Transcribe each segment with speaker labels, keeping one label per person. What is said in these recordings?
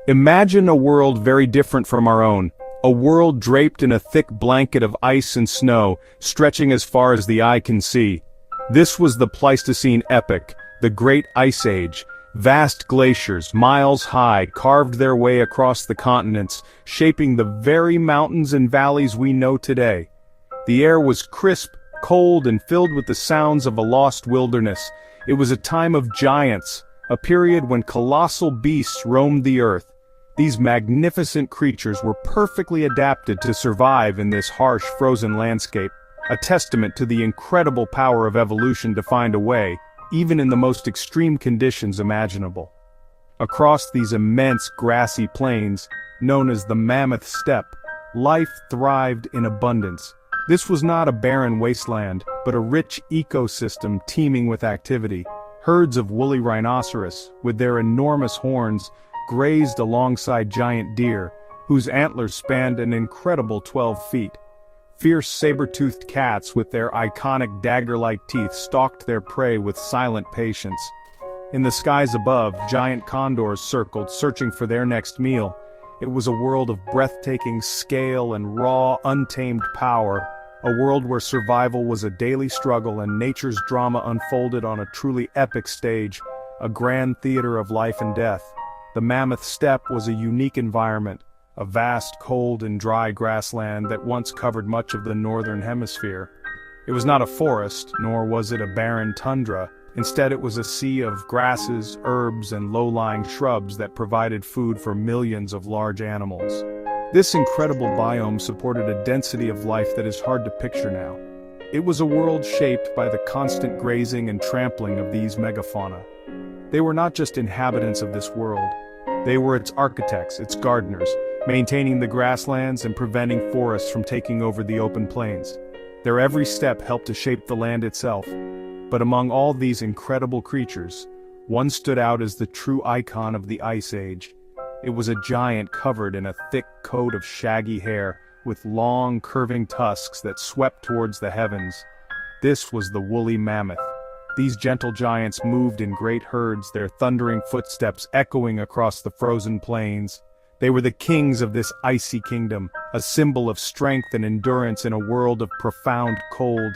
Speaker 1: Imagine a world very different from our own, a world draped in a thick blanket of ice and snow, stretching as far as the eye can see. This was the Pleistocene epoch, the Great Ice Age. Vast glaciers, miles high, carved their way across the continents, shaping the very mountains and valleys we know today. The air was crisp, cold, and filled with the sounds of a lost wilderness. It was a time of giants, a period when colossal beasts roamed the earth. These magnificent creatures were perfectly adapted to survive in this harsh, frozen landscape, a testament to the incredible power of evolution to find a way, even in the most extreme conditions imaginable. Across these immense grassy plains, known as the Mammoth Steppe, life thrived in abundance. This was not a barren wasteland, but a rich ecosystem teeming with activity. Herds of woolly rhinoceros, with their enormous horns, grazed alongside giant deer, whose antlers spanned an incredible 12 feet. Fierce saber-toothed cats with their iconic dagger-like teeth stalked their prey with silent patience. In the skies above, giant condors circled, searching for their next meal. It was a world of breathtaking scale and raw, untamed power, a world where survival was a daily struggle and nature's drama unfolded on a truly epic stage, a grand theater of life and death. The Mammoth Steppe was a unique environment, a vast, cold and dry grassland that once covered much of the northern hemisphere. It was not a forest, nor was it a barren tundra. Instead, it was a sea of grasses, herbs, and low-lying shrubs that provided food for millions of large animals. This incredible biome supported a density of life that is hard to picture now. It was a world shaped by the constant grazing and trampling of these megafauna. They were not just inhabitants of this world. They were its architects, its gardeners, maintaining the grasslands and preventing forests from taking over the open plains. Their every step helped to shape the land itself. But among all these incredible creatures, one stood out as the true icon of the Ice Age. It was a giant covered in a thick coat of shaggy hair, with long, curving tusks that swept towards the heavens. This was the woolly mammoth. These gentle giants moved in great herds, their thundering footsteps echoing across the frozen plains. They were the kings of this icy kingdom, a symbol of strength and endurance in a world of profound cold.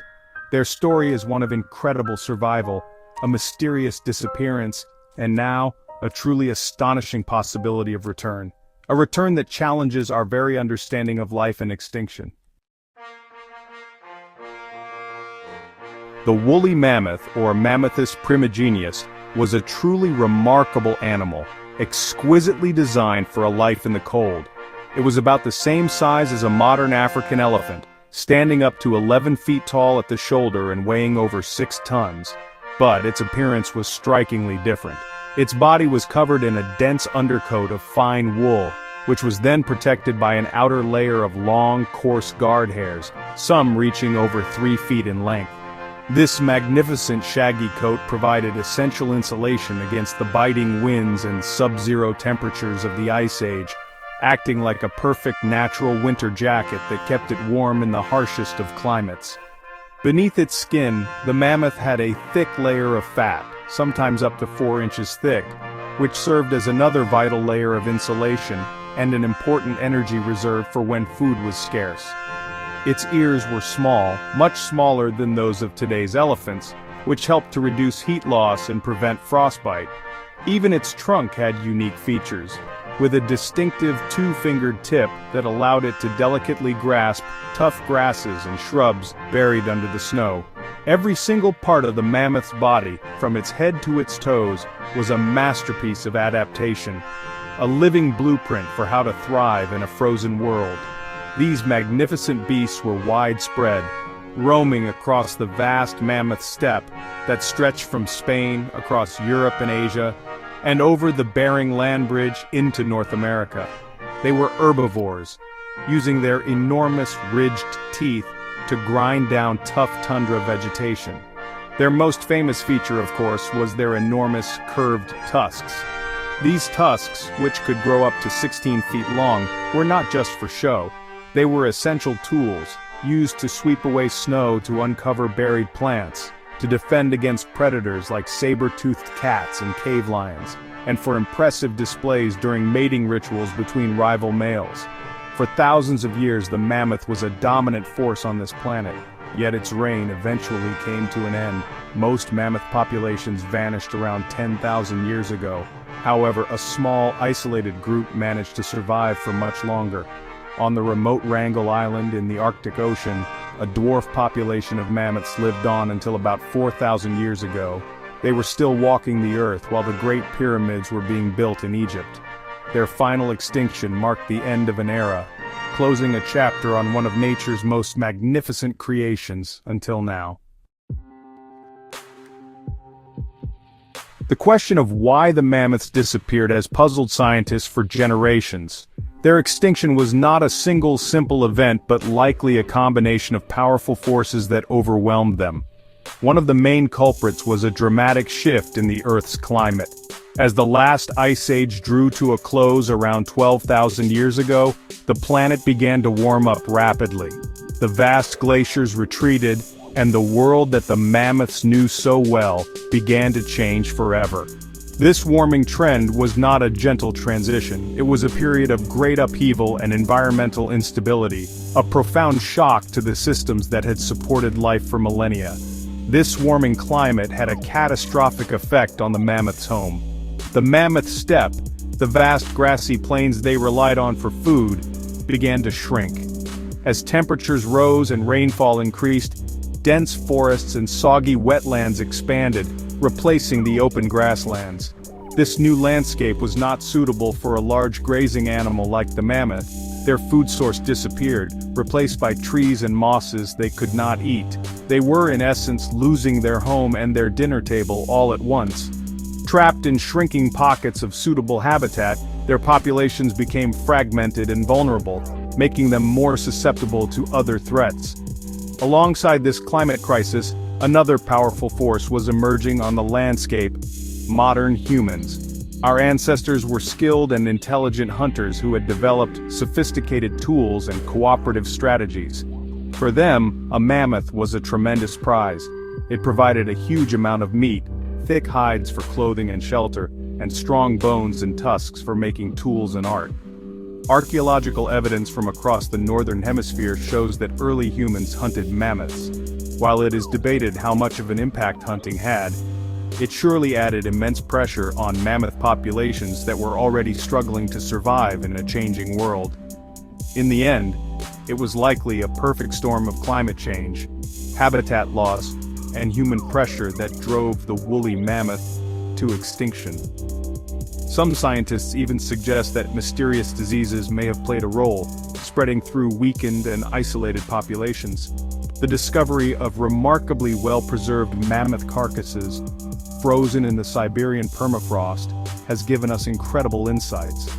Speaker 1: Their story is one of incredible survival, a mysterious disappearance, and now, a truly astonishing possibility of return. A return that challenges our very understanding of life and extinction. The woolly mammoth, or Mammothus primigenius, was a truly remarkable animal, exquisitely designed for a life in the cold. It was about the same size as a modern African elephant, standing up to 11 feet tall at the shoulder and weighing over 6 tons. But its appearance was strikingly different. Its body was covered in a dense undercoat of fine wool, which was then protected by an outer layer of long, coarse guard hairs, some reaching over 3 feet in length. This magnificent shaggy coat provided essential insulation against the biting winds and sub-zero temperatures of the Ice Age, acting like a perfect natural winter jacket that kept it warm in the harshest of climates. Beneath its skin, the mammoth had a thick layer of fat, sometimes up to 4 inches thick, which served as another vital layer of insulation and an important energy reserve for when food was scarce. Its ears were small, much smaller than those of today's elephants, which helped to reduce heat loss and prevent frostbite. Even its trunk had unique features, with a distinctive 2-fingered tip that allowed it to delicately grasp tough grasses and shrubs buried under the snow. Every single part of the mammoth's body, from its head to its toes, was a masterpiece of adaptation, a living blueprint for how to thrive in a frozen world. These magnificent beasts were widespread, roaming across the vast Mammoth Steppe that stretched from Spain across Europe and Asia, and over the Bering Land Bridge into North America. They were herbivores, using their enormous ridged teeth to grind down tough tundra vegetation. Their most famous feature, of course, was their enormous curved tusks. These tusks, which could grow up to 16 feet long, were not just for show. They were essential tools, used to sweep away snow to uncover buried plants, to defend against predators like saber-toothed cats and cave lions. and for impressive displays during mating rituals between rival males. For thousands of years the mammoth was a dominant force on this planet, yet its reign eventually came to an end. Most mammoth populations vanished around 10,000 years ago. However, a small, isolated group managed to survive for much longer. On the remote Wrangel Island in the Arctic Ocean, a dwarf population of mammoths lived on until about 4,000 years ago. They were still walking the earth while the Great Pyramids were being built in Egypt. Their final extinction marked the end of an era, closing a chapter on one of nature's most magnificent creations until now. The question of why the mammoths disappeared has puzzled scientists for generations. Their extinction was not a single simple event but likely a combination of powerful forces that overwhelmed them. One of the main culprits was a dramatic shift in the Earth's climate. As the last ice age drew to a close around 12,000 years ago, the planet began to warm up rapidly. The vast glaciers retreated, and the world that the mammoths knew so well began to change forever. This warming trend was not a gentle transition. It was a period of great upheaval and environmental instability, a profound shock to the systems that had supported life for millennia. This warming climate had a catastrophic effect on the mammoths' home. The mammoth steppe, the vast grassy plains they relied on for food, began to shrink. As temperatures rose and rainfall increased, dense forests and soggy wetlands expanded, replacing the open grasslands. This new landscape was not suitable for a large grazing animal like the mammoth. Their food source disappeared, replaced by trees and mosses they could not eat. They were in essence losing their home and their dinner table all at once. Trapped in shrinking pockets of suitable habitat, their populations became fragmented and vulnerable, making them more susceptible to other threats. Alongside this climate crisis, another powerful force was emerging on the landscape: modern humans. Our ancestors were skilled and intelligent hunters who had developed sophisticated tools and cooperative strategies. For them, a mammoth was a tremendous prize. It provided a huge amount of meat, thick hides for clothing and shelter, and strong bones and tusks for making tools and art. Archaeological evidence from across the northern hemisphere shows that early humans hunted mammoths. While it is debated how much of an impact hunting had, it surely added immense pressure on mammoth populations that were already struggling to survive in a changing world. In the end, it was likely a perfect storm of climate change, habitat loss, and human pressure that drove the woolly mammoth to extinction. Some scientists even suggest that mysterious diseases may have played a role, spreading through weakened and isolated populations. The discovery of remarkably well-preserved mammoth carcasses, frozen in the Siberian permafrost, has given us incredible insights.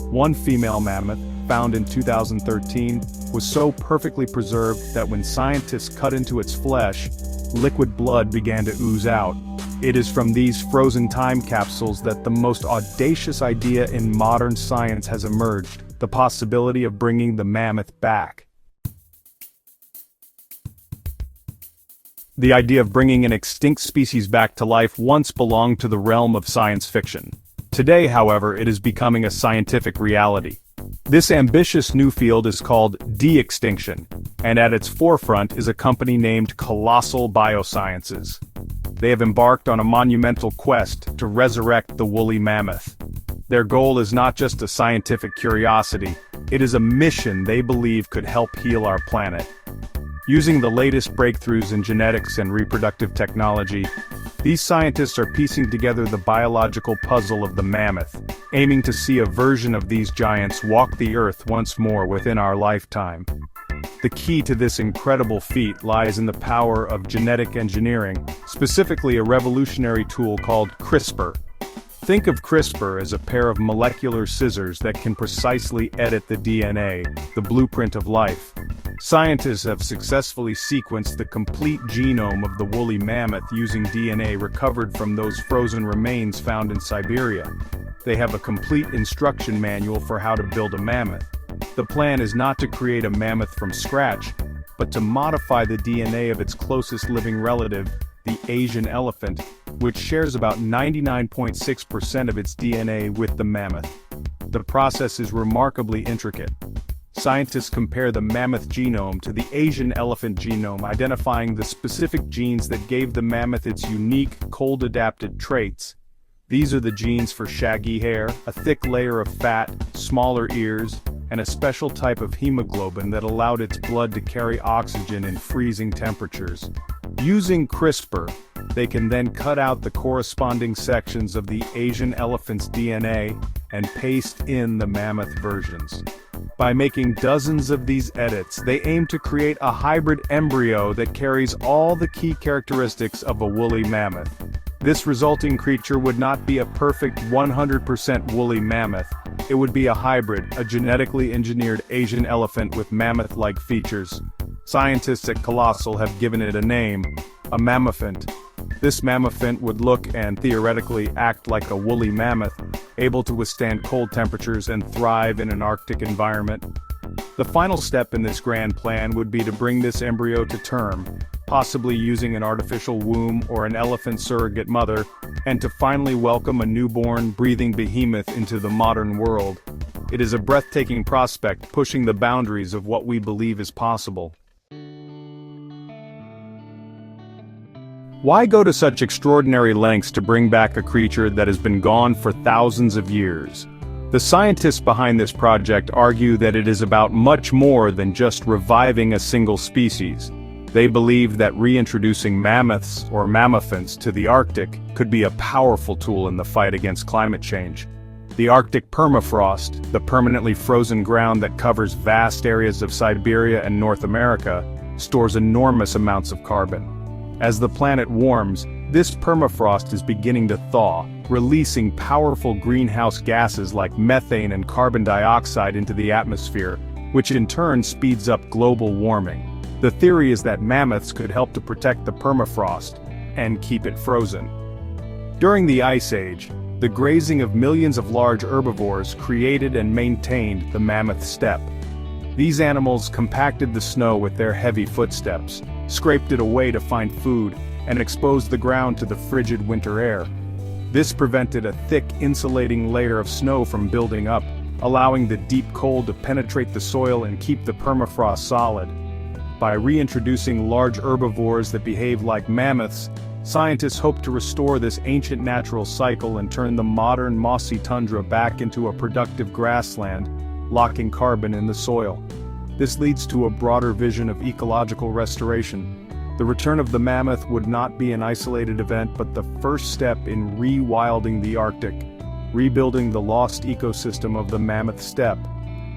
Speaker 1: One female mammoth, found in 2013, was so perfectly preserved that when scientists cut into its flesh, liquid blood began to ooze out. It is from these frozen time capsules that the most audacious idea in modern science has emerged: the possibility of bringing the mammoth back. The idea of bringing an extinct species back to life once belonged to the realm of science fiction. Today, however, it is becoming a scientific reality. This ambitious new field is called de-extinction, and at its forefront is a company named Colossal Biosciences. They have embarked on a monumental quest to resurrect the woolly mammoth. Their goal is not just a scientific curiosity, it is a mission they believe could help heal our planet. Using the latest breakthroughs in genetics and reproductive technology, these scientists are piecing together the biological puzzle of the mammoth, aiming to see a version of these giants walk the earth once more within our lifetime. The key to this incredible feat lies in the power of genetic engineering, specifically a revolutionary tool called CRISPR. Think of CRISPR as a pair of molecular scissors that can precisely edit the DNA, the blueprint of life. Scientists have successfully sequenced the complete genome of the woolly mammoth using DNA recovered from those frozen remains found in Siberia. They have a complete instruction manual for how to build a mammoth. The plan is not to create a mammoth from scratch, but to modify the DNA of its closest living relative, the Asian elephant, which shares about 99.6% of its DNA with the mammoth. The process is remarkably intricate. Scientists compare the mammoth genome to the Asian elephant genome, identifying the specific genes that gave the mammoth its unique, cold-adapted traits. These are the genes for shaggy hair, a thick layer of fat, smaller ears, and a special type of hemoglobin that allowed its blood to carry oxygen in freezing temperatures. Using CRISPR, they can then cut out the corresponding sections of the Asian elephant's DNA and paste in the mammoth versions. By making dozens of these edits, they aim to create a hybrid embryo that carries all the key characteristics of a woolly mammoth. This resulting creature would not be a perfect 100% woolly mammoth. It would be a hybrid, a genetically engineered Asian elephant with mammoth-like features. Scientists at Colossal have given it a name, a mammothant. This mammothant would look and theoretically act like a woolly mammoth, able to withstand cold temperatures and thrive in an Arctic environment. The final step in this grand plan would be to bring this embryo to term, possibly using an artificial womb or an elephant surrogate mother, and to finally welcome a newborn, breathing behemoth into the modern world. It is a breathtaking prospect, pushing the boundaries of what we believe is possible. Why go to such extraordinary lengths to bring back a creature that has been gone for thousands of years? The scientists behind this project argue that it is about much more than just reviving a single species. They believe that reintroducing mammoths or mammothants to the Arctic could be a powerful tool in the fight against climate change. The Arctic permafrost, the permanently frozen ground that covers vast areas of Siberia and North America, stores enormous amounts of carbon. As the planet warms, this permafrost is beginning to thaw, releasing powerful greenhouse gases like methane and carbon dioxide into the atmosphere, which in turn speeds up global warming. The theory is that mammoths could help to protect the permafrost and keep it frozen. During the Ice Age, the grazing of millions of large herbivores created and maintained the mammoth steppe. These animals compacted the snow with their heavy footsteps, scraped it away to find food, and exposed the ground to the frigid winter air. This prevented a thick, insulating layer of snow from building up, allowing the deep cold to penetrate the soil and keep the permafrost solid. By reintroducing large herbivores that behave like mammoths, scientists hope to restore this ancient natural cycle and turn the modern mossy tundra back into a productive grassland, locking carbon in the soil. This leads to a broader vision of ecological restoration. The return of the mammoth would not be an isolated event but the first step in rewilding the Arctic, rebuilding the lost ecosystem of the mammoth steppe.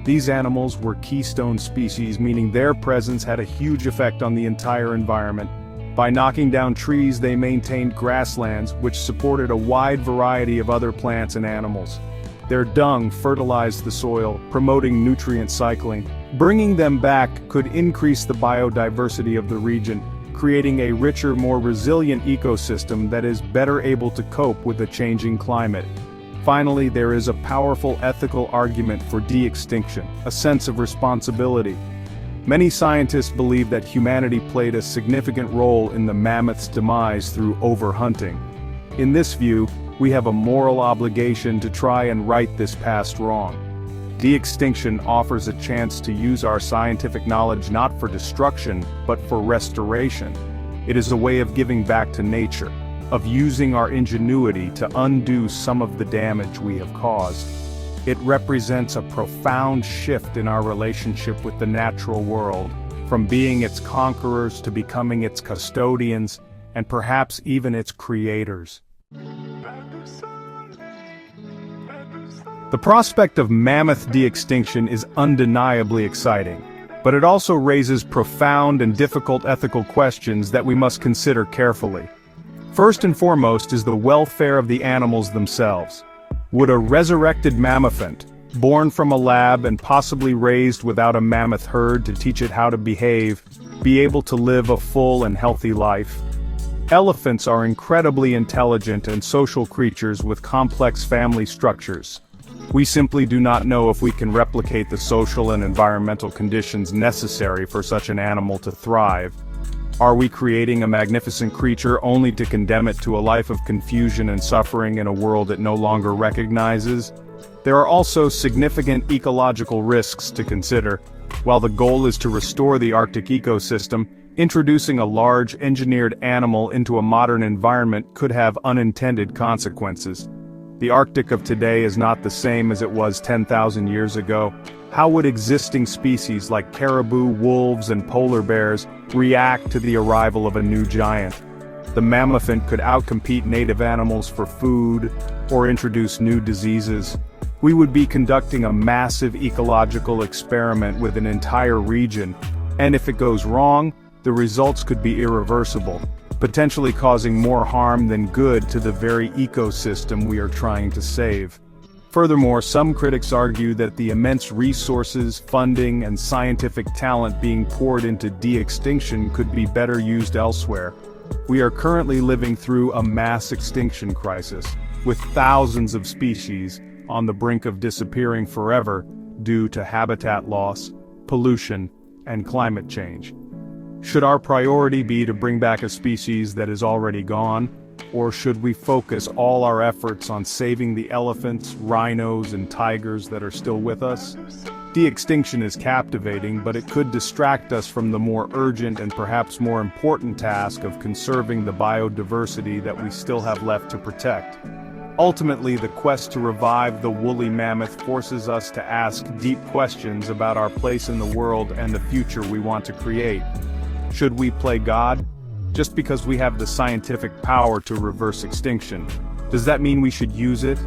Speaker 1: These animals were keystone species, meaning their presence had a huge effect on the entire environment. By knocking down trees, they maintained grasslands, which supported a wide variety of other plants and animals. Their dung fertilized the soil, promoting nutrient cycling. Bringing them back could increase the biodiversity of the region, creating a richer, more resilient ecosystem that is better able to cope with the changing climate. Finally, there is a powerful ethical argument for de-extinction, a sense of responsibility. Many scientists believe that humanity played a significant role in the mammoth's demise through overhunting. In this view, we have a moral obligation to try and right this past wrong. De-extinction offers a chance to use our scientific knowledge not for destruction, but for restoration. It is a way of giving back to nature, of using our ingenuity to undo some of the damage we have caused. It represents a profound shift in our relationship with the natural world, from being its conquerors to becoming its custodians, and perhaps even its creators. The prospect of mammoth de-extinction is undeniably exciting, but it also raises profound and difficult ethical questions that we must consider carefully. First and foremost is the welfare of the animals themselves. Would a resurrected mammothant, born from a lab and possibly raised without a mammoth herd to teach it how to behave, be able to live a full and healthy life? Elephants are incredibly intelligent and social creatures with complex family structures. We simply do not know if we can replicate the social and environmental conditions necessary for such an animal to thrive. Are we creating a magnificent creature only to condemn it to a life of confusion and suffering in a world it no longer recognizes? There are also significant ecological risks to consider. While the goal is to restore the Arctic ecosystem, introducing a large engineered animal into a modern environment could have unintended consequences. The Arctic of today is not the same as it was 10,000 years ago. How would existing species like caribou, wolves, and polar bears react to the arrival of a new giant? The mammoth could outcompete native animals for food, or introduce new diseases. We would be conducting a massive ecological experiment with an entire region, and if it goes wrong, the results could be irreversible, potentially causing more harm than good to the very ecosystem we are trying to save. Furthermore, some critics argue that the immense resources, funding, and scientific talent being poured into de-extinction could be better used elsewhere. We are currently living through a mass extinction crisis, with thousands of species on the brink of disappearing forever due to habitat loss, pollution, and climate change. Should our priority be to bring back a species that is already gone, or should we focus all our efforts on saving the elephants, rhinos, and tigers that are still with us? De-extinction is captivating, but it could distract us from the more urgent and perhaps more important task of conserving the biodiversity that we still have left to protect. Ultimately, the quest to revive the woolly mammoth forces us to ask deep questions about our place in the world and the future we want to create. Should we play God? Just because we have the scientific power to reverse extinction, does that mean we should use it?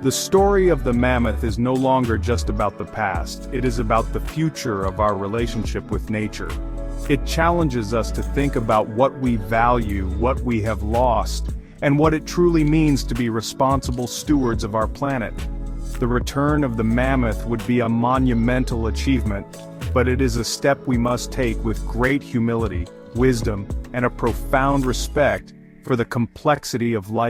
Speaker 1: The story of the mammoth is no longer just about the past, it is about the future of our relationship with nature. It challenges us to think about what we value, what we have lost, and what it truly means to be responsible stewards of our planet. The return of the mammoth would be a monumental achievement, but it is a step we must take with great humility, wisdom, and a profound respect for the complexity of life.